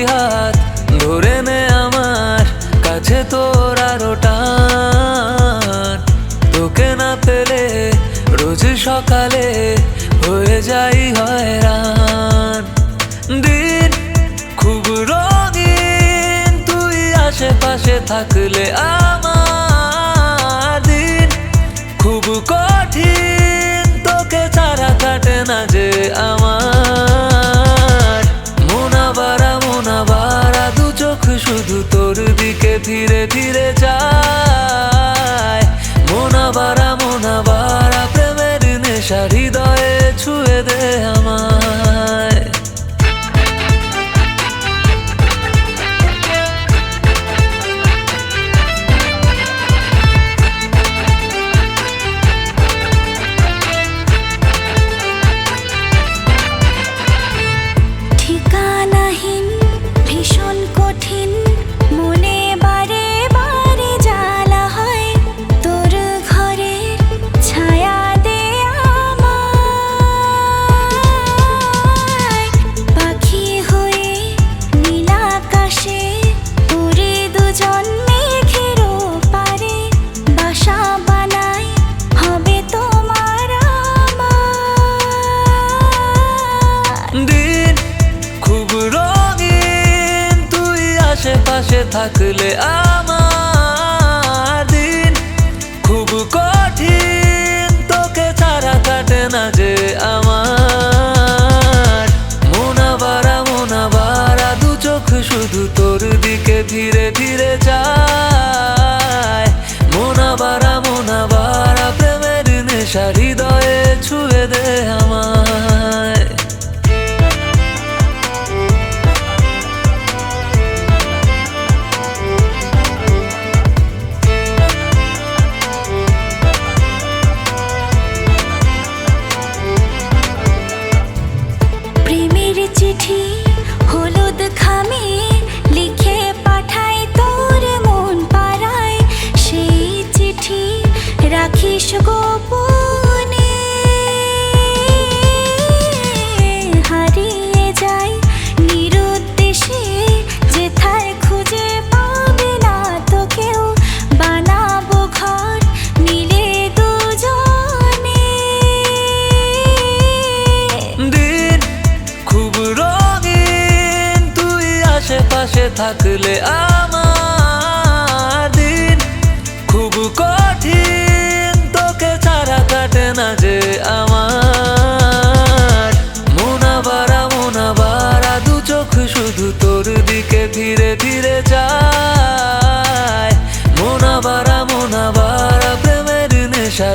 হাত ধরে নে আমার কাছে তোর আরো টান। তোকে না পেলে রোজ সকালে হয়ে যাই হয়রান। দিন খুব রঙিন তুই আশেপাশে থাকলে, আমার দিন খুব কঠিন তোকে ছাড়া কাটে না যে আমার। মোনাবারা দু চোখ শুধু তোর দিকে ধীরে ধীরে যায়। মোনাবারা প্রেমের নেশা হৃদয়ে ছুঁয়ে দে আমায়। ঠিকানাহীন ভীষণ কঠিন মনে বারে বারে জ্বালা হয়। তোর ঘরের ছায়া দে আমায়। পাখি হয়ে নীল আকাশে উড়ে দুজন মেঘের পারে। বাসা বানাই হবে তোমার আমার। দিন খুব রঙিন তুই আশেপাশে থাকলে, আমার দিন খুব কঠিন তোকে ছাড়া কাটে না যে আমার। মোনাবারা দু চোখ শুধু তোর দিকে ধীরে ধীরে যায়। মোনাবারা প্রেমের নেশা হৃদয়ে ছুঁয়ে দে আমায়। প্রেমের চিঠি হলুদ খামে লিখে পাঠাই তোর মন পাড়ায়। সেই চিঠি রাখিস গোপনে। হারিয়ে যাই নিরুদ্দেশে যেথায় খুঁজে পাবে না তোকেও। বানাবো ঘর মিলে দুজনে। দিন খুব রঙিন তুই আশেপাশে থাকলে, আমার দিন খুব কঠিন তোকে ছাড়া কাটে না যে আমার। মোনাবারা দু চোখ শুধু তোর দিকে ধীরে ধীরে যায়। মোনাবারা প্রেমের নেশা